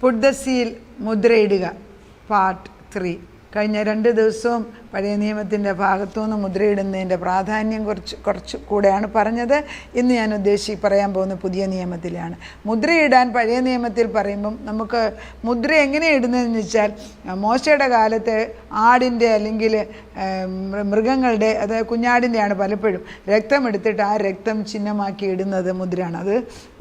Puttu the seal, മുദ്രയിടുക, part 3. കഴിഞ്ഞ 2 ദിവസവും പഴയ നിയമത്തിൻ്റെ ഭാഗത്തുനിന്ന് മുദ്രയിടുന്നതിൻ്റെ പ്രാധാന്യം കുറച്ച് കൂടെയാണ് പറഞ്ഞത്. ഇന്ന് ഞാൻ പറയാൻ പോകുന്ന പുതിയ നിയമത്തിലാണ്. മുദ്രയിടാൻ പഴയ നിയമത്തിൽ പറയുമ്പം നമുക്ക് മുദ്ര എങ്ങനെ ഇടുന്നതെന്ന് വെച്ചാൽ, മോശയുടെ കാലത്ത് ആടിൻ്റെ അല്ലെങ്കിൽ മൃഗങ്ങളുടെ, അതായത് കുഞ്ഞാടിൻ്റെയാണ് പലപ്പോഴും രക്തമെടുത്തിട്ട് ആ രക്തം ചിഹ്നമാക്കി ഇടുന്നത് മുദ്രയാണ്. അത്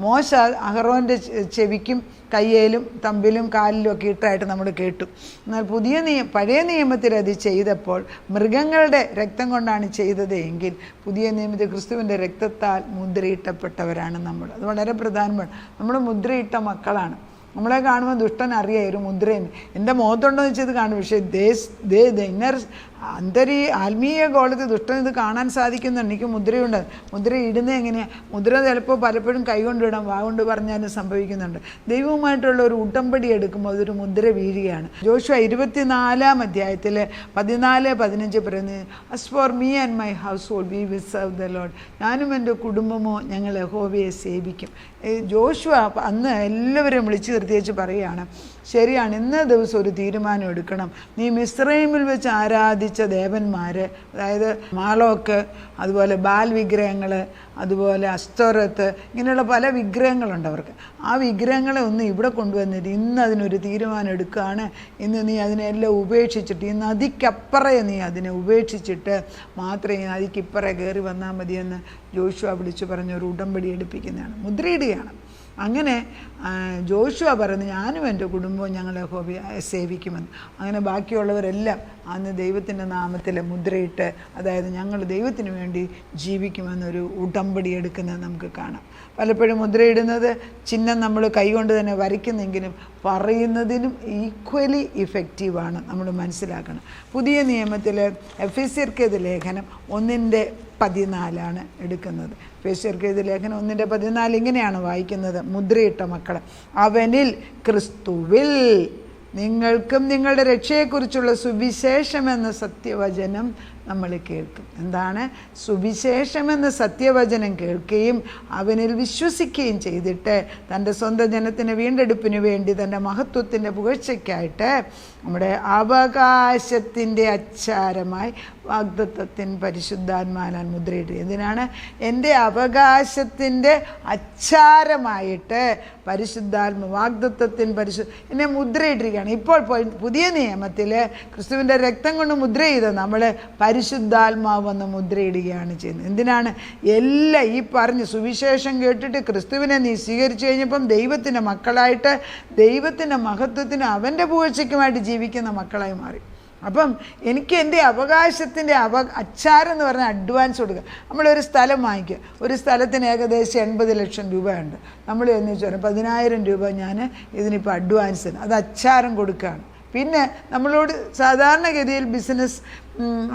മോശ അഹറോൻ്റെ ചെവിക്കും കയ്യേലും തമ്പിലും കാലിലും ഒക്കെ ഇട്ടായിട്ട് നമ്മൾ കേട്ടു. എന്നാൽ പഴയ നിയമത്തിൽ അത് ചെയ്തപ്പോൾ മൃഗങ്ങളുടെ രക്തം കൊണ്ടാണ് ചെയ്തത് എങ്കിൽ പുതിയ നിയമത്തിൽ ക്രിസ്തുവിൻ്റെ രക്തത്താൽ മുദ്രയിട്ടപ്പെട്ടവരാണ് നമ്മൾ. അത് വളരെ പ്രധാനമാണ്. നമ്മൾ മുദ്രയിട്ട മക്കളാണ്. നമ്മളെ കാണുമ്പോൾ ദുഷ്ടൻ അറിയാം ഒരു മുദ്രയെന്ന്. എൻ്റെ മുഖത്തുണ്ടോ എന്ന് വെച്ചത് കാണും, പക്ഷേ ഇന്നർ ആത്മീയ ഗോളത്തിൽ ദുഷ്ടൻ ഇത് കാണാൻ സാധിക്കുന്നുണ്ട്. എനിക്ക് മുദ്രയുണ്ട്. മുദ്ര ഇടുന്നത് എങ്ങനെയാണ്? മുദ്ര ചിലപ്പോൾ പലപ്പോഴും കൈകൊണ്ടിടാം, വാഗൊണ്ട് പറഞ്ഞാലും സംഭവിക്കുന്നുണ്ട്. ദൈവവുമായിട്ടുള്ള ഒരു ഉടമ്പടി എടുക്കുമ്പോൾ അതൊരു മുദ്ര വീഴുകയാണ്. ജോഷുവ 24-ാം അധ്യായത്തിൽ 14-15 പറയുന്നത്, "As for me and my household we will serve the Lord." ഞാനും എൻ്റെ കുടുംബമോ ഞങ്ങൾ യഹോവയെ സേവിക്കും. ജോഷുവ അന്ന് എല്ലാവരെയും വിളിച്ചു നിർത്തിയേച്ച് പറയുകയാണ്, ശരിയാണ്, ഇന്ന ദിവസം ഒരു തീരുമാനം എടുക്കണം. നീ മിസ്രൈമിൽ വെച്ച് ആരാധിച്ച ദേവന്മാർ, അതായത് മാളോക്ക്, അതുപോലെ ബാൽ വിഗ്രഹങ്ങൾ, അതുപോലെ അസ്തോരത്ത്, ഇങ്ങനെയുള്ള പല വിഗ്രഹങ്ങളുണ്ട് അവർക്ക്. ആ വിഗ്രഹങ്ങളെ ഒന്ന് ഇവിടെ കൊണ്ടുവന്നിട്ട് ഇന്ന് അതിനൊരു തീരുമാനം എടുക്കുകയാണ്. ഇന്ന് നീ അതിനെല്ലാം ഉപേക്ഷിച്ചിട്ട്, ഈ നദിക്കപ്പുറയെ നീ അതിനെ ഉപേക്ഷിച്ചിട്ട് മാത്രമേ ഈ നദിക്കിപ്പുറേ കയറി വന്നാൽ മതിയെന്ന് ജോഷുവ വിളിച്ചു പറഞ്ഞ ഒരു ഉടമ്പടി എടുപ്പിക്കുന്നതാണ്, മുദ്രയിടുകയാണ്. അങ്ങനെ ജോഷുവ പറയുന്നത്, ഞാനും എൻ്റെ കുടുംബവും ഞങ്ങൾ യഹോവയെ സേവിക്കുമെന്ന്. അങ്ങനെ ബാക്കിയുള്ളവരെല്ലാം അന്ന് ദൈവത്തിൻ്റെ നാമത്തിൽ മുദ്രയിട്ട്, അതായത് ഞങ്ങൾ ദൈവത്തിന് വേണ്ടി ജീവിക്കുമെന്നൊരു ഉടമ്പടി എടുക്കുന്നത് നമുക്ക് കാണാം. പലപ്പോഴും മുദ്രയിടുന്നത് ചിഹ്നം നമ്മൾ കൈകൊണ്ട് തന്നെ വരയ്ക്കുന്നെങ്കിലും പറയുന്നതിനും ഈക്വലി ഇഫക്റ്റീവാണ്, നമ്മൾ മനസ്സിലാക്കണം. പുതിയ നിയമത്തിൽ എഫെസ്യർക്കെതിരെ ലേഖനം 1:14 എടുക്കുന്നത്. എഫെസ്യർക്കെതിരെ ലേഖനം 1:14 ഇങ്ങനെയാണ് വായിക്കുന്നത്, മുദ്രയിട്ട മക്കളെ, അവനിൽ ക്രിസ്തുവിൽ നിങ്ങൾക്കും നിങ്ങളുടെ രക്ഷയെക്കുറിച്ചുള്ള സുവിശേഷമെന്ന സത്യവചനം നമ്മൾ കേൾക്കും. എന്താണ് സുവിശേഷമെന്ന സത്യവചനം കേൾക്കുകയും അവനിൽ വിശ്വസിക്കുകയും ചെയ്തിട്ട് തൻ്റെ സ്വന്തം ജനത്തിന് വീണ്ടെടുപ്പിന് വേണ്ടി തൻ്റെ മഹത്വത്തിൻ്റെ പുകഴ്ചയ്ക്കായിട്ട് നമ്മുടെ അവകാശത്തിൻ്റെ അച്ചാരമായി വാഗ്ദത്തത്തിൻ പരിശുദ്ധാത്മാനാൽ മുദ്രയിടുക. എന്തിനാണ്? എൻ്റെ അവകാശത്തിൻ്റെ അച്ചാരമായിട്ട് പരിശുദ്ധാത്മ വാഗ്ദത്തത്തിൻ എന്നെ മുദ്രയിട്ടിരിക്കുകയാണ്. ഇപ്പോൾ പുതിയ നിയമത്തിൽ ക്രിസ്തുവിൻ്റെ രക്തം കൊണ്ട് മുദ്ര ചെയ്ത് നമ്മൾ പരിശുദ്ധാത്മാവെന്ന് മുദ്രയിടുകയാണ് ചെയ്യുന്നത്. എന്തിനാണ്? എല്ലാം ഈ പറഞ്ഞ് സുവിശേഷം കേട്ടിട്ട് ക്രിസ്തുവിനെ നീ സ്വീകരിച്ചു കഴിഞ്ഞപ്പം ദൈവത്തിൻ്റെ മക്കളായിട്ട് ദൈവത്തിൻ്റെ മഹത്വത്തിന് അവൻ്റെ പുകഴ്ചയ്ക്കുമായിട്ട് ജീവിക്കുന്ന മക്കളായി മാറി. അപ്പം എനിക്ക് എൻ്റെ അവകാശത്തിൻ്റെ അച്ചാരം എന്ന് പറഞ്ഞാൽ അഡ്വാൻസ് കൊടുക്കുക. നമ്മളൊരു സ്ഥലം വാങ്ങിക്കുക, ഒരു സ്ഥലത്തിന് ഏകദേശം 80 ലക്ഷം രൂപയുണ്ട്. നമ്മൾ എന്ന് വെച്ചാൽ 10,000 രൂപ ഞാൻ ഇതിനിപ്പോൾ അഡ്വാൻസിന് അത് അച്ചാരം കൊടുക്കുകയാണ്. പിന്നെ നമ്മളോട് സാധാരണഗതിയിൽ ബിസിനസ്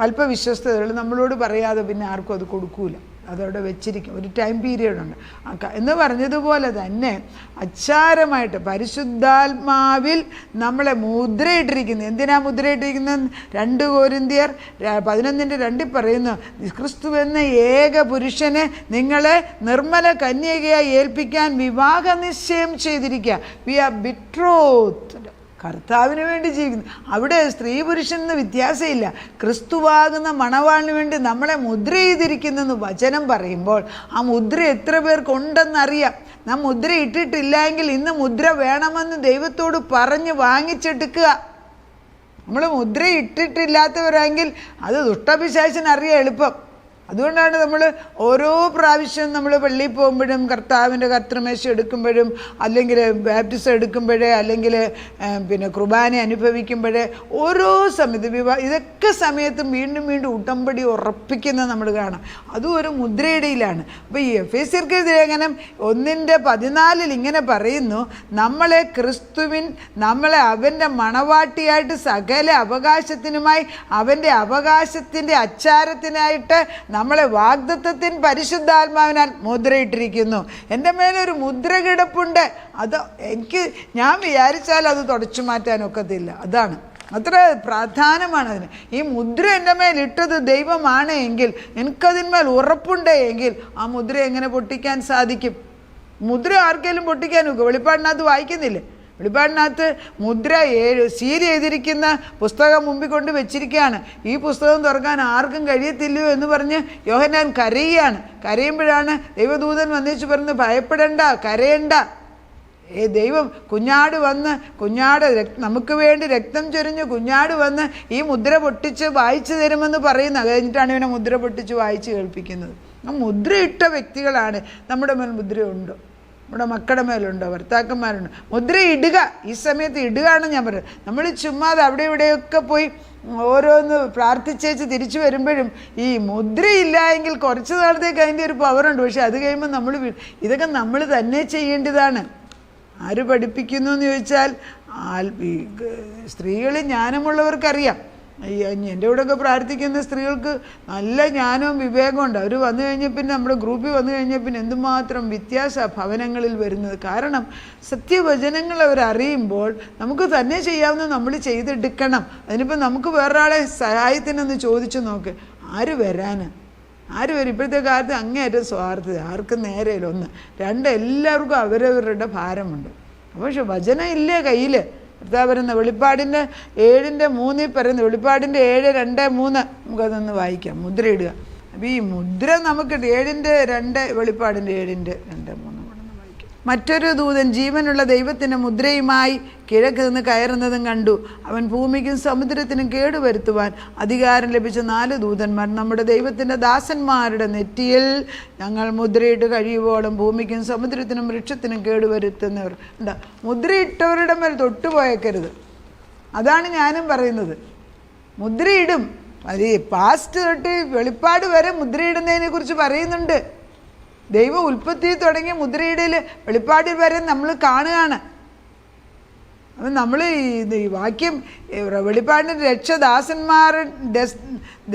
അല്പവിശ്വസ്തതകൾ നമ്മളോട് പറയാതെ പിന്നെ ആർക്കും അത് കൊടുക്കൂല, അതവിടെ വെച്ചിരിക്കും, ഒരു ടൈം പീരിയഡുണ്ട്. എന്ന് പറഞ്ഞതുപോലെ തന്നെ അച്ചാരമായിട്ട് പരിശുദ്ധാത്മാവിൽ നമ്മളെ മുദ്രയിട്ടിരിക്കുന്നത്. എന്തിനാ മുദ്രയിട്ടിരിക്കുന്നത്? 2 കൊരിന്ത്യർ 11:2 പറയുന്നു, ക്രിസ്തു എന്ന ഏക പുരുഷനെ നിങ്ങളെ നിർമ്മല കന്യകയായി ഏൽപ്പിക്കാൻ വിവാഹ നിശ്ചയം ചെയ്തിരിക്കുക. We are betrothed. കർത്താവിന് വേണ്ടി ജീവിക്കുന്നു. അവിടെ സ്ത്രീ പുരുഷനെന്ന് വ്യത്യാസമില്ല. ക്രിസ്തുവാകുന്ന മണവാളിന് വേണ്ടി നമ്മളെ മുദ്ര ചെയ്തിരിക്കുന്നെന്ന് വചനം പറയുമ്പോൾ ആ മുദ്ര എത്ര പേർക്കുണ്ടെന്നറിയാം. നാം മുദ്ര ഇട്ടിട്ടില്ല എങ്കിൽ ഇന്ന് മുദ്ര വേണമെന്ന് ദൈവത്തോട് പറഞ്ഞ് വാങ്ങിച്ചെടുക്കുക. നമ്മൾ മുദ്ര ഇട്ടിട്ടില്ലാത്തവരാണെങ്കിൽ അത് ദുഷ്ടപിശാചിനറിയാം എളുപ്പം. അതുകൊണ്ടാണ് നമ്മൾ ഓരോ പ്രാവശ്യം നമ്മൾ പള്ളിയിൽ പോകുമ്പോഴും കർത്താവിൻ്റെ കർത്തൃമേശ എടുക്കുമ്പോഴും അല്ലെങ്കിൽ ബാപ്റ്റിസം എടുക്കുമ്പോഴേ അല്ലെങ്കിൽ പിന്നെ കുർബാന അനുഭവിക്കുമ്പോഴേ ഓരോ സമയത്ത് ഇതൊക്കെ സമയത്തും വീണ്ടും വീണ്ടും ഉടമ്പടി ഉറപ്പിക്കുന്നത് നമ്മൾ കാണാം. അതും ഒരു മുദ്രയിടയിലാണ്. അപ്പോൾ ഈ എഫെസ്യർക്കെതിരെ ലേഖനം 1:14 ഇങ്ങനെ പറയുന്നു, നമ്മളെ നമ്മളെ അവൻ്റെ മണവാട്ടിയായിട്ട് സകല അവകാശത്തിനുമായി അവൻ്റെ അവകാശത്തിൻ്റെ അച്ചാരത്തിനായിട്ട് നമ്മളെ വാഗ്ദത്തത്തിൻ പരിശുദ്ധാത്മാവിനാൽ മുദ്രയിട്ടിരിക്കുന്നു. എൻ്റെ മേലൊരു മുദ്ര കിടപ്പുണ്ട്. അത് ഞാൻ വിചാരിച്ചാൽ അത് തുടച്ചു മാറ്റാനൊക്കത്തില്ല. അതാണ് അത്ര പ്രാധാന്യമാണ് അതിന്. ഈ മുദ്ര എൻ്റെ മേലിട്ടത് ദൈവമാണ് എങ്കിൽ, എനിക്കതിന്മേൽ ഉറപ്പുണ്ട് എങ്കിൽ ആ മുദ്ര എങ്ങനെ പൊട്ടിക്കാൻ സാധിക്കും? മുദ്ര ആർക്കെങ്കിലും പൊട്ടിക്കാൻ നോക്കുക? വെളിപ്പാടിനകത്ത് വായിക്കുന്നില്ലേ? വെളിപ്പാടിനകത്ത് മുദ്ര 7 സീൽ ചെയ്തിരിക്കുന്ന പുസ്തകം മുമ്പിൽ കൊണ്ട് വെച്ചിരിക്കുകയാണ്. ഈ പുസ്തകം തുറക്കാൻ ആർക്കും കഴിയത്തില്ലയോ എന്ന് പറഞ്ഞ് യോഹന്നാൻ കരയുകയാണ്. കരയുമ്പോഴാണ് ദൈവദൂതൻ വന്നേച്ച് പറഞ്ഞ് ഭയപ്പെടണ്ട, കരയണ്ട. ദൈവം കുഞ്ഞാട് വന്ന് നമുക്ക് വേണ്ടി രക്തം ചൊരിഞ്ഞ് കുഞ്ഞാട് വന്ന് ഈ മുദ്ര പൊട്ടിച്ച് വായിച്ചു തരുമെന്ന് പറയുന്നത്. കഴിഞ്ഞിട്ടാണ് ഇവനെ മുദ്ര പൊട്ടിച്ച് വായിച്ച് കേൾപ്പിക്കുന്നത്. മുദ്രയിട്ട വ്യക്തികളാണ്. നമ്മുടെ മേൽ മുദ്രയുണ്ടോ? നമ്മുടെ മക്കളുടെ മേലുണ്ടോ? ഭർത്താക്കന്മാരുണ്ടോ? മുദ്ര ഇടുക. ഈ സമയത്ത് ഇടുകയാണ് ഞാൻ പറയുന്നത്. നമ്മൾ ചുമ്മാതെ അവിടെ ഇവിടെയൊക്കെ പോയി ഓരോന്ന് പ്രാർത്ഥിച്ചേച്ച് തിരിച്ചു വരുമ്പോഴും ഈ മുദ്രയില്ല എങ്കിൽ കുറച്ച് നാളത്തേക്ക് അതിൻ്റെ ഒരു പവറുണ്ട്. പക്ഷെ അത് കഴിയുമ്പോൾ ഇതൊക്കെ നമ്മൾ തന്നെ ചെയ്യേണ്ടതാണ്. ആര് പഠിപ്പിക്കുന്നു എന്ന് ചോദിച്ചാൽ സ്ത്രീകളിൽ ജ്ഞാനമുള്ളവർക്കറിയാം. എൻ്റെ കൂടെയൊക്കെ പ്രാർത്ഥിക്കുന്ന സ്ത്രീകൾക്ക് നല്ല ജ്ഞാനവും വിവേകവും ഉണ്ട്. അവർ വന്നു കഴിഞ്ഞാൽ പിന്നെ നമ്മുടെ ഗ്രൂപ്പിൽ വന്നു കഴിഞ്ഞാൽ പിന്നെ എന്തുമാത്രം വ്യത്യാസ ഭവനങ്ങളിൽ വരുന്നത്. കാരണം സത്യവചനങ്ങൾ അവരറിയുമ്പോൾ നമുക്ക് തന്നെ ചെയ്യാവുന്ന നമ്മൾ ചെയ്തെടുക്കണം. അതിനിപ്പോൾ നമുക്ക് വേറൊരാളെ സഹായത്തിനൊന്ന് ചോദിച്ചു നോക്ക്, ആര് വരും? ഇപ്പോഴത്തെ കാലത്ത് അങ്ങേയറ്റം സ്വാർത്ഥത, ആർക്കും നേരെയില്ല. 1 2 എല്ലാവർക്കും അവരവരുടെ ഭാരമുണ്ട്. പക്ഷെ വചനം ഇല്ലേ കയ്യിൽ? എന്താ പറയുന്നത്? വെളിപ്പാടിൻ്റെ 7:3 പറയുന്നത്. വെളിപ്പാടിൻ്റെ 7:2-3 നമുക്കതൊന്ന് വായിക്കാം. മുദ്രയിടുക. അപ്പോൾ ഈ മുദ്ര നമുക്ക് 7:2 വെളിപ്പാടിൻ്റെ 7:2-3 മറ്റൊരു ദൂതൻ ജീവനുള്ള ദൈവത്തിൻ്റെ മുദ്രയുമായി കിഴക്ക് നിന്ന് കയറുന്നതും കണ്ടു. അവൻ ഭൂമിക്കും സമുദ്രത്തിനും കേടുവരുത്തുവാൻ അധികാരം ലഭിച്ച 4 ദൂതന്മാർ നമ്മുടെ ദൈവത്തിൻ്റെ ദാസന്മാരുടെ നെറ്റിയിൽ ഞങ്ങൾ മുദ്രയിട്ട് കഴിയുവോളം ഭൂമിക്കും സമുദ്രത്തിനും വൃക്ഷത്തിനും കേടുവരുത്തുന്നവർ എന്താ? മുദ്രയിട്ടവരുടെ മേൽ തൊട്ടുപോയേക്കരുത്. അതാണ് ഞാനും പറയുന്നത്. മുദ്രയിടും. അത് പാസ്റ്റ് തൊട്ട് വെളിപ്പാട് വരെ മുദ്രയിടുന്നതിനെ കുറിച്ച് പറയുന്നുണ്ട്. ദൈവം ഉൽപ്പത്തി തുടങ്ങിയ മുദ്രയിടയിൽ വെളിപ്പാടിൽ വരെ നമ്മൾ കാണുകയാണ്. അപ്പം നമ്മൾ ഈ വാക്യം വെളിപ്പാടിൻ്റെ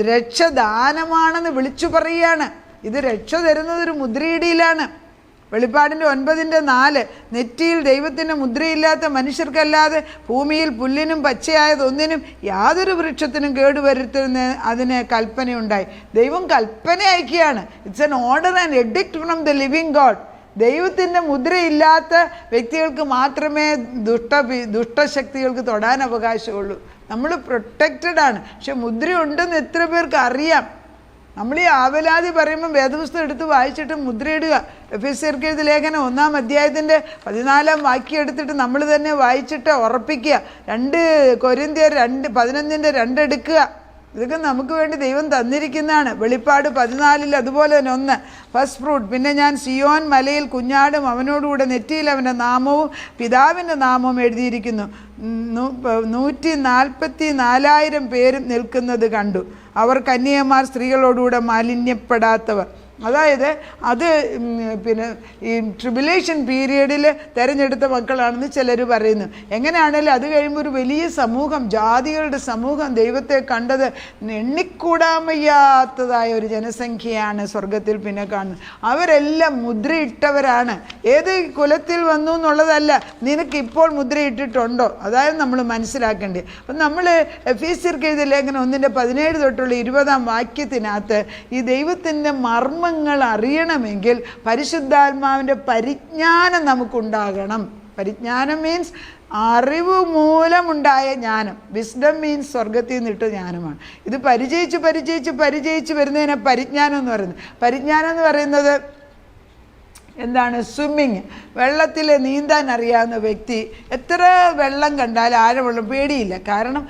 രക്ഷദാനമാണെന്ന് വിളിച്ചു പറയുകയാണ്. ഇത് രക്ഷ തരുന്നത് ഒരു മുദ്രയിടയിലാണ്. വെളിപ്പാടിൻ്റെ 9:4 നെറ്റിയിൽ ദൈവത്തിൻ്റെ മുദ്രയില്ലാത്ത മനുഷ്യർക്കല്ലാതെ ഭൂമിയിൽ പുല്ലിനും പച്ചയായതൊന്നിനും യാതൊരു വൃക്ഷത്തിനും കേടുവരുത്തുന്ന അതിന് കൽപ്പനയുണ്ടായി. ദൈവം കൽപ്പന അയക്കുകയാണ്. It's an order and edict from the living God. ദൈവത്തിൻ്റെ മുദ്രയില്ലാത്ത വ്യക്തികൾക്ക് മാത്രമേ ദുഷ്ടശക്തികൾക്ക് തൊടാൻ അവകാശമുള്ളൂ. നമ്മൾ പ്രൊട്ടക്റ്റഡ് ആണ്. പക്ഷെ മുദ്രയുണ്ടെന്ന് എത്ര പേർക്ക് അറിയാം? നമ്മൾ ഈ ആവലാതി പറയുമ്പം വേദപുസ്തകം എടുത്ത് വായിച്ചിട്ട് മുദ്രയിടുക. എഫെസ്യർക്ക് എഴുതിയ ലേഖനം 1-ാം അധ്യായത്തിൻ്റെ 14-ാം വാക്യം എടുത്തിട്ട് നമ്മൾ തന്നെ വായിച്ചിട്ട് ഉറപ്പിക്കുക. 2 കൊരിന്ത്യർ 11:2 എടുക്കുക. ഇതൊക്കെ നമുക്ക് വേണ്ടി ദൈവം തന്നിരിക്കുന്നതാണ്. വെളിപ്പാട് 14 അതുപോലെ തന്നെ 1 ഫസ്റ്റ് ഫ്രൂട്ട്. പിന്നെ ഞാൻ സിയോൻ മലയിൽ കുഞ്ഞാടും അവനോടുകൂടെ നെറ്റിയിൽ അവൻ്റെ നാമവും പിതാവിൻ്റെ നാമവും എഴുതിയിരിക്കുന്നു. 144,000 പേരും നിൽക്കുന്നത് കണ്ടു. അവർ കന്യകമാർ, സ്ത്രീകളോടുകൂടെ മാലിന്യപ്പെടാത്തവർ. അതായത് അത് പിന്നെ ഈ ട്രിബുലേഷൻ പീരിയഡിൽ തിരഞ്ഞെടുത്ത മക്കളാണെന്ന് ചിലർ പറയുന്നു. എങ്ങനെയാണെങ്കിലും അത് കഴിയുമ്പോൾ ഒരു വലിയ സമൂഹം, ജാതികളുടെ സമൂഹം ദൈവത്തെ കണ്ടത് എണ്ണിക്കൂടാൻ വയ്യാത്തതായ ഒരു ജനസംഖ്യയാണ് സ്വർഗത്തിൽ പിന്നെ കാണുന്നത്. അവരെല്ലാം മുദ്രയിട്ടവരാണ്. ഏത് കുലത്തിൽ വന്നു എന്നുള്ളതല്ല, നിനക്കിപ്പോൾ മുദ്രയിട്ടിട്ടുണ്ടോ, അതായത് നമ്മൾ മനസ്സിലാക്കേണ്ടത്. അപ്പം നമ്മൾ എഫെസ്യർക്ക് എഴുതിയ ലേഖനം 1:17 തൊട്ടുള്ള 20-ാം വാക്യത്തിനകത്ത് ഈ ദൈവത്തിൻ്റെ മർമ്മങ്ങൾ അറിയണമെങ്കിൽ പരിശുദ്ധാത്മാവിൻ്റെ പരിജ്ഞാനം നമുക്കുണ്ടാകണം. പരിജ്ഞാനം മീൻസ് അറിവ് മൂലമുണ്ടായ ജ്ഞാനം. വിസ്ഡം മീൻസ് സ്വർഗത്തിൽ നിന്നിട്ട് ജ്ഞാനമാണ്. ഇത് പരിചയിച്ച് വരുന്നതിനെ പരിജ്ഞാനം എന്ന് പറയുന്നത്. പരിജ്ഞാനം എന്ന് പറയുന്നത് എന്താണ്? സ്വിമ്മിങ്. വെള്ളത്തിൽ നീന്താൻ അറിയാവുന്ന വ്യക്തി എത്ര വെള്ളം കണ്ടാലും ആഴവെള്ളം പേടിയില്ല. കാരണം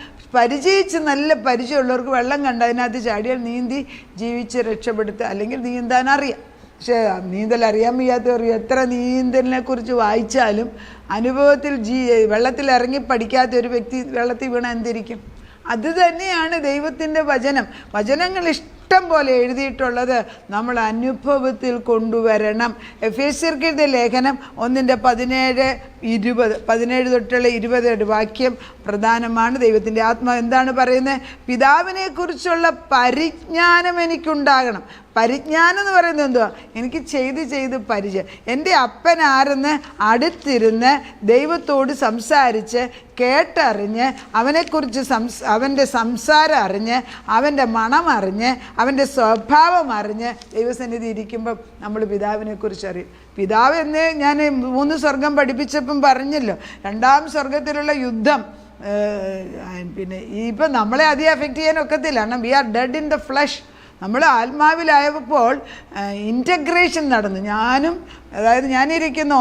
നല്ല പരിചയമുള്ളവർക്ക് വെള്ളം കണ്ട അതിനകത്ത് ചാടിയാൽ നീന്തി ജീവിച്ച് രക്ഷപ്പെടുത്തുക, അല്ലെങ്കിൽ നീന്താൻ അറിയാം. പക്ഷേ നീന്തൽ അറിയാൻ വയ്യാത്തവർ എത്ര നീന്തലിനെ കുറിച്ച് വായിച്ചാലും അനുഭവത്തിൽ വെള്ളത്തിൽ ഇറങ്ങി പഠിക്കാത്ത ഒരു വ്യക്തി വെള്ളത്തിൽ വീണാൽ എന്തിരിക്കും? അത് തന്നെയാണ് ദൈവത്തിൻ്റെ വചനം. വചനങ്ങൾ ഇഷ്ടം പോലെ എഴുതിയിട്ടുള്ളത് നമ്മൾ അനുഭവത്തിൽ കൊണ്ടുവരണം. എഫെസ്യർക്ക് എഴുതിയ ലേഖനം 1:17 തൊട്ടുള്ള 20 വാക്യം പ്രധാനമാണ്. ദൈവത്തിൻ്റെ ആത്മാവ് എന്താണ് പറയുന്നത്? പിതാവിനെ കുറിച്ചുള്ള പരിജ്ഞാനം എനിക്കുണ്ടാകണം. പരിജ്ഞാനം എന്ന് പറയുന്നത് എന്തുവാ? എനിക്ക് ചെയ്ത് പരിചയം. എൻ്റെ അപ്പൻ ആരെന്ന് അടുത്തിരുന്ന് ദൈവത്തോട് സംസാരിച്ച് കേട്ടറിഞ്ഞ് അവനെക്കുറിച്ച് അവൻ്റെ സംസാരം അറിഞ്ഞ് അവൻ്റെ മണം അറിഞ്ഞ് അവൻ്റെ സ്വഭാവം അറിഞ്ഞ് ദൈവസന്നിധി ഇരിക്കുമ്പം നമ്മൾ പിതാവിനെക്കുറിച്ച് അറിയും. പിതാവ് എന്ന് ഞാൻ 3 സ്വർഗം പഠിപ്പിച്ചപ്പം പറഞ്ഞല്ലോ, 2-ാം സ്വർഗത്തിലുള്ള യുദ്ധം പിന്നെ ഇപ്പം നമ്മളെ അധികം അഫക്റ്റ് ചെയ്യാൻ ഒക്കത്തില്ല. കാരണം we are dead in the flesh. നമ്മൾ ആത്മാവിലായപ്പോൾ ഇൻറ്റഗ്രേഷൻ നടന്നു. അതായത് ഞാനിരിക്കുന്ന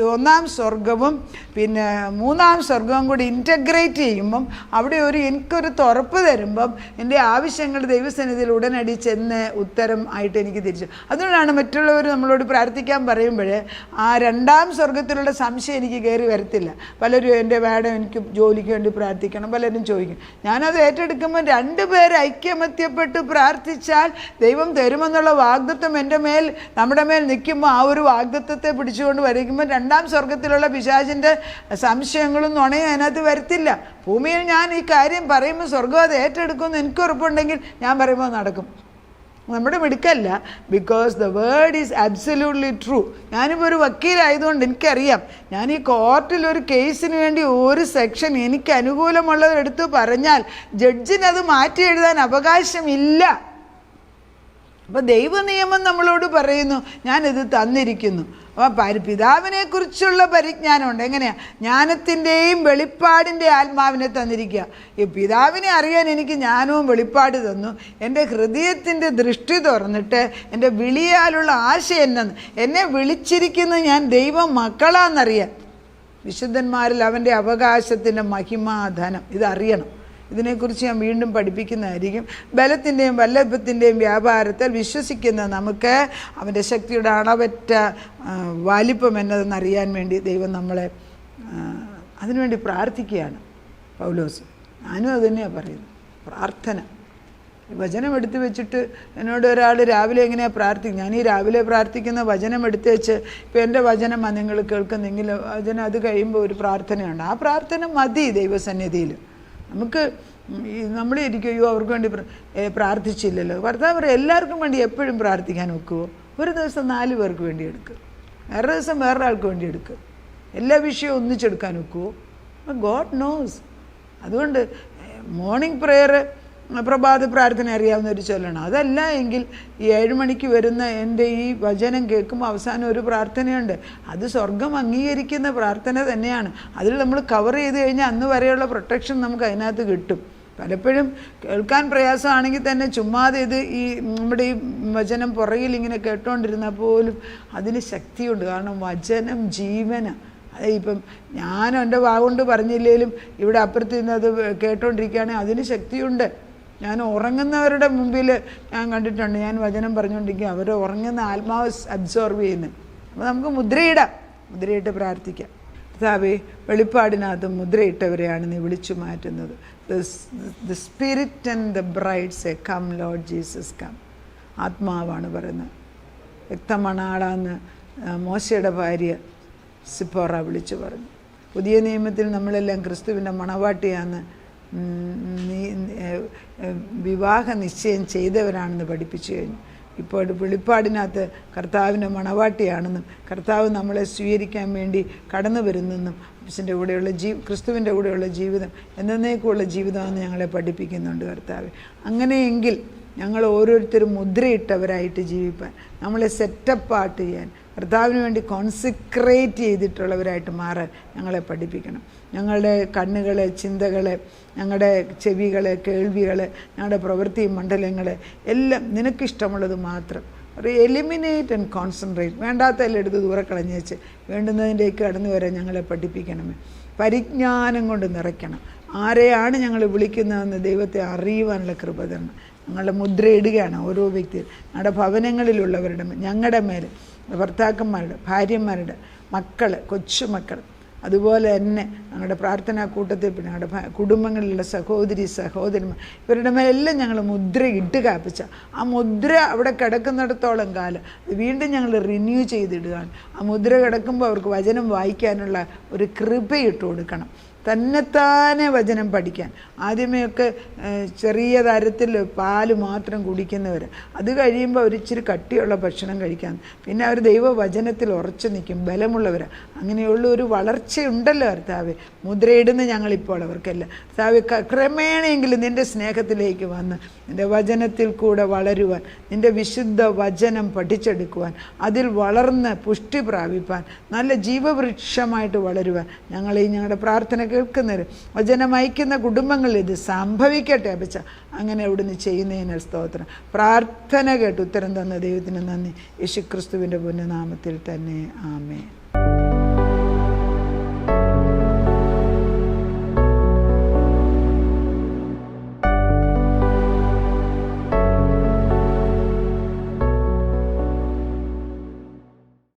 ഒന്നാം സ്വർഗവും പിന്നെ 3-ാം സ്വർഗവും കൂടി ഇൻറ്റഗ്രേറ്റ് ചെയ്യുമ്പം അവിടെ എനിക്കൊരു തുറപ്പ് തരുമ്പം എൻ്റെ ആവശ്യങ്ങൾ ദൈവസന്നിധിയിൽ ഉടനടി ചെന്ന് ഉത്തരം ആയിട്ട് എനിക്ക് തിരിച്ചു. അതുകൊണ്ടാണ് മറ്റുള്ളവർ നമ്മളോട് പ്രാർത്ഥിക്കാൻ പറയുമ്പോൾ ആ 2-ാം സ്വർഗത്തിലുള്ള സംശയം എനിക്ക് കയറി വരത്തില്ല. പലരും എൻ്റെ മാഡം എനിക്ക് ജോലിക്ക് വേണ്ടി പ്രാർത്ഥിക്കണം പലരും ചോദിക്കും. ഞാനത് ഏറ്റെടുക്കുമ്പോൾ 2 പേർ ഐക്യമത്യപ്പെട്ട് പ്രാർത്ഥിച്ചാൽ ദൈവം തരുമെന്നുള്ള വാഗ്ദത്തം നമ്മുടെ മേൽ നിൽക്കുമ്പോൾ ആ ഒരു വാഗ്ദത്തത്തെ പിടിച്ചുകൊണ്ട് വരയ്ക്കുമ്പോൾ 2-ാം സ്വർഗത്തിലുള്ള പിശാചിൻ്റെ സംശയങ്ങളും നുണയും അതിനകത്ത് വരത്തില്ല. ഭൂമിയിൽ ഞാൻ ഈ കാര്യം പറയുമ്പോൾ സ്വർഗം അത് ഏറ്റെടുക്കുമെന്ന് എനിക്ക് ഉറപ്പുണ്ടെങ്കിൽ ഞാൻ പറയുമ്പോൾ നടക്കും. നമ്മുടെ മിടുക്കല്ല, because the word is absolutely true. ഞാനിപ്പോൾ ഒരു വക്കീലായതുകൊണ്ട് എനിക്കറിയാം, ഞാൻ ഈ കോർട്ടിൽ ഒരു കേസിന് വേണ്ടി ഒരു സെക്ഷൻ എനിക്ക് അനുകൂലമുള്ളത് എടുത്ത് പറഞ്ഞാൽ ജഡ്ജിനത് മാറ്റി എഴുതാൻ അവകാശമില്ല. അപ്പോൾ ദൈവനിയമം നമ്മളോട് പറയുന്നു ഞാനിത് തന്നിരിക്കുന്നു. അപ്പോൾ പിതാവിനെക്കുറിച്ചുള്ള പരിജ്ഞാനമുണ്ട്. എങ്ങനെയാണ്? ജ്ഞാനത്തിൻ്റെയും വെളിപ്പാടിൻ്റെ ആത്മാവിനെ തന്നിരിക്കുക. ഈ പിതാവിനെ അറിയാൻ എനിക്ക് ജ്ഞാനവും വെളിപ്പാട് തന്നു. എൻ്റെ ഹൃദയത്തിൻ്റെ ദൃഷ്ടി തുറന്നിട്ട് എൻ്റെ വിളിയാലുള്ള ആശ എന്നെ വിളിച്ചിരിക്കുന്നത് ഞാൻ ദൈവം മക്കളാണെന്നറിയാൻ. വിശുദ്ധന്മാരിൽ അവൻ്റെ അവകാശത്തിൻ്റെ മഹിമാധനം ഇതറിയണം. ഇതിനെക്കുറിച്ച് ഞാൻ വീണ്ടും പഠിപ്പിക്കുന്നതായിരിക്കും. ബലത്തിൻ്റെയും വല്ലഭത്തിൻ്റെയും വ്യാപാരത്തിൽ വിശ്വസിക്കുന്ന നമുക്ക് അവൻ്റെ ശക്തിയുടെ അളവറ്റ വലിപ്പം എന്നതെന്നറിയാൻ വേണ്ടി ദൈവം നമ്മളെ അതിനുവേണ്ടി പ്രാർത്ഥിക്കുകയാണ്. പൗലോസ് ഞാനും അതുതന്നെയാണ് പറയുന്നത്. പ്രാർത്ഥന വചനം എടുത്തു വെച്ചിട്ട് എന്നോട് ഒരാൾ രാവിലെ എങ്ങനെയാണ് പ്രാർത്ഥിക്കും, ഞാൻ ഈ രാവിലെ പ്രാർത്ഥിക്കുന്ന വചനം എടുത്തു വെച്ച് ഇപ്പോൾ എൻ്റെ വചനമാണ് നിങ്ങൾ കേൾക്കുന്നെങ്കിൽ വചനം അത് കഴിയുമ്പോൾ ഒരു പ്രാർത്ഥനയുണ്ട്. ആ പ്രാർത്ഥന മതി ദൈവസന്നിധിയിൽ. നമുക്ക് നമ്മളിരിക്കും അയ്യോ അവർക്ക് വേണ്ടി പ്രാർത്ഥിച്ചില്ലല്ലോ. ഭർത്താവ് എല്ലാവർക്കും വേണ്ടി എപ്പോഴും പ്രാർത്ഥിക്കാൻ ഒക്കുമോ? ഒരു ദിവസം 4 പേർക്ക് വേണ്ടി എടുക്കുക, വേറെ ദിവസം വേറൊരാൾക്ക് വേണ്ടി എടുക്കുക. എല്ലാ വിഷയവും ഒന്നിച്ചെടുക്കാൻ ഒക്കുമോ? God knows. അതുകൊണ്ട് മോർണിംഗ് പ്രെയർ പ്രഭാത പ്രാർത്ഥന അറിയാവുന്ന ഒരു ചൊല്ലണം. അതല്ല എങ്കിൽ ഈ 7 മണിക്ക് വരുന്ന എൻ്റെ ഈ വചനം കേൾക്കുമ്പോൾ അവസാനം ഒരു പ്രാർത്ഥനയുണ്ട്. അത് സ്വർഗം അംഗീകരിക്കുന്ന പ്രാർത്ഥന തന്നെയാണ്. അതിൽ നമ്മൾ കവർ ചെയ്ത് കഴിഞ്ഞാൽ അന്ന് വരെയുള്ള പ്രൊട്ടക്ഷൻ നമുക്ക് അതിനകത്ത് കിട്ടും. പലപ്പോഴും കേൾക്കാൻ പ്രയാസമാണെങ്കിൽ തന്നെ ചുമ്മാതെ ഈ നമ്മുടെ ഈ വചനം പുറകിൽ ഇങ്ങനെ കേട്ടോണ്ടിരുന്നാൽ പോലും അതിന് ശക്തിയുണ്ട്. കാരണം വചനം ജീവന. ഇപ്പം ഞാൻ എൻ്റെ വാഗുകൊണ്ട് പറഞ്ഞില്ലെങ്കിലും ഇവിടെ അപ്പുറത്ത് നിന്ന് അത് കേട്ടോണ്ടിരിക്കുകയാണെങ്കിൽ അതിന് ശക്തിയുണ്ട്. ഞാൻ ഉറങ്ങുന്നവരുടെ മുമ്പിൽ ഞാൻ കണ്ടിട്ടുണ്ട്, ഞാൻ വചനം പറഞ്ഞുകൊണ്ടിരിക്കുക, അവർ ഉറങ്ങുന്ന ആത്മാവ് അബ്സോർവ് ചെയ്യുന്നത്. അപ്പോൾ നമുക്ക് മുദ്രയിട്ട് പ്രാർത്ഥിക്കാം. കർത്താവേ, വെളിപ്പാടിനകത്ത് മുദ്രയിട്ടവരെയാണ് നീ വിളിച്ചു മാറ്റുന്നത്. The spirit and the bride say come Lord Jesus come. ആത്മാവാണ് പറയുന്നത്. വ്യക്തമണാളാന്ന് മോശയുടെ ഭാര്യ സിപ്പോറ വിളിച്ചു പറഞ്ഞു. പുതിയ നിയമത്തിൽ നമ്മളെല്ലാം ക്രിസ്തുവിൻ്റെ മണവാട്ടിയാന്ന് വിവാഹ നിശ്ചയം ചെയ്തവരാണെന്ന് പഠിപ്പിച്ചു കഴിഞ്ഞു. ഇപ്പോൾ വെളിപ്പാടിനകത്ത് കർത്താവിൻ്റെ മണവാട്ടിയാണെന്നും കർത്താവ് നമ്മളെ സ്വീകരിക്കാൻ വേണ്ടി കടന്നു വരുന്നെന്നും ക്രിസ്തുവിൻ്റെ കൂടെയുള്ള ജീവിതം എന്നേക്കുള്ള ജീവിതമെന്ന് ഞങ്ങളെ പഠിപ്പിക്കുന്നുണ്ട് കർത്താവ്. അങ്ങനെയെങ്കിൽ ഞങ്ങൾ ഓരോരുത്തരും മുദ്രയിട്ടവരായിട്ട് ജീവിപ്പാൻ, നമ്മളെ സെറ്റപ്പാട്ട് ചെയ്യാൻ, കർത്താവിന് വേണ്ടി കോൺസെൻട്രേറ്റ് ചെയ്തിട്ടുള്ളവരായിട്ട് മാറാൻ ഞങ്ങളെ പഠിപ്പിക്കണം. ഞങ്ങളുടെ കണ്ണുകളെ, ചിന്തകളെ, ഞങ്ങളുടെ ചെവികളെ, കേൾവികളെ, ഞങ്ങളുടെ പ്രവൃത്തി മണ്ഡലങ്ങളെ എല്ലാം നിനക്കിഷ്ടമുള്ളത് മാത്രം എലിമിനേറ്റ് ആൻഡ് കോൺസെൻട്രേറ്റ്. വേണ്ടാത്തതെല്ലാം എടുത്ത് ദൂരെ കളഞ്ഞേച്ച് വേണ്ടുന്നതിൻ്റെയൊക്കെ കടന്നു വരാൻ ഞങ്ങളെ പഠിപ്പിക്കണമേ. പരിജ്ഞാനം കൊണ്ട് നിറയ്ക്കണം. ആരെയാണ് ഞങ്ങൾ വിളിക്കുന്നതെന്ന് ദൈവത്തെ അറിയുവാനുള്ള കൃപ തരണം. ഞങ്ങളുടെ മുദ്രയിടുകയാണ് ഓരോ വ്യക്തിയും, ഞങ്ങളുടെ ഭവനങ്ങളിലുള്ളവരുടെ ഞങ്ങളുടെ മേൽ, ഭർത്താക്കന്മാരുടെ, ഭാര്യമാരുടെ, മക്കൾ, കൊച്ചുമക്കൾ, അതുപോലെ തന്നെ ഞങ്ങളുടെ പ്രാർത്ഥനാ കൂട്ടത്തിൽ ഞങ്ങളുടെ കുടുംബങ്ങളിലുള്ള സഹോദരന്മാർ ഇവരുടെ മേലെല്ലാം ഞങ്ങൾ മുദ്ര ഇട്ട് കാപ്പിച്ച ആ മുദ്ര അവിടെ കിടക്കുന്നിടത്തോളം കാലം വീണ്ടും ഞങ്ങൾ റിന്യൂ ചെയ്തിടുകയാണ്. ആ മുദ്ര കിടക്കുമ്പോൾ അവർക്ക് വചനം വായിക്കാനുള്ള ഒരു കൃപ ഇട്ട് കൊടുക്കണം. തന്നെത്താനെ വചനം പഠിക്കാൻ. ആദ്യമേയൊക്കെ ചെറിയ തരത്തിൽ പാല് മാത്രം കുടിക്കുന്നവർ, അത് കഴിയുമ്പോൾ അവർ ഇച്ചിരി കട്ടിയുള്ള ഭക്ഷണം കഴിക്കാൻ, പിന്നെ അവർ ദൈവവചനത്തിൽ ഉറച്ചു നിൽക്കും, ബലമുള്ളവർ. അങ്ങനെയുള്ള ഒരു വളർച്ചയുണ്ടല്ലോ കർത്താവെ. മുദ്രയിടുന്ന ഞങ്ങളിപ്പോൾ അവർക്കല്ല കർത്താവെ, ക്രമേണയെങ്കിലും നിൻ്റെ സ്നേഹത്തിലേക്ക് വന്ന് നിൻ്റെ വചനത്തിൽ കൂടെ വളരുവാൻ, നിൻ്റെ വിശുദ്ധ വചനം പഠിച്ചെടുക്കുവാൻ, അതിൽ വളർന്ന് പുഷ്ടി പ്രാപിപ്പാൻ, നല്ല ജീവവൃക്ഷമായിട്ട് വളരുവാൻ ഞങ്ങളുടെ പ്രാർത്ഥന കേൾക്കുന്നവർ, വചനം അയക്കുന്ന കുടുംബങ്ങളിൽ ഇത് സംഭവിക്കട്ടെ അപ്പച്ച. അങ്ങനെ അവിടുന്ന് ചെയ്യുന്നതിന് സ്തോത്രം. പ്രാർത്ഥന കേട്ട് ഉത്തരം തന്ന ദൈവത്തിന് നന്ദി. യേശുക്രിസ്തുവിൻ്റെ പുണ്യനാമത്തിൽ തന്നെ ആമേൻ.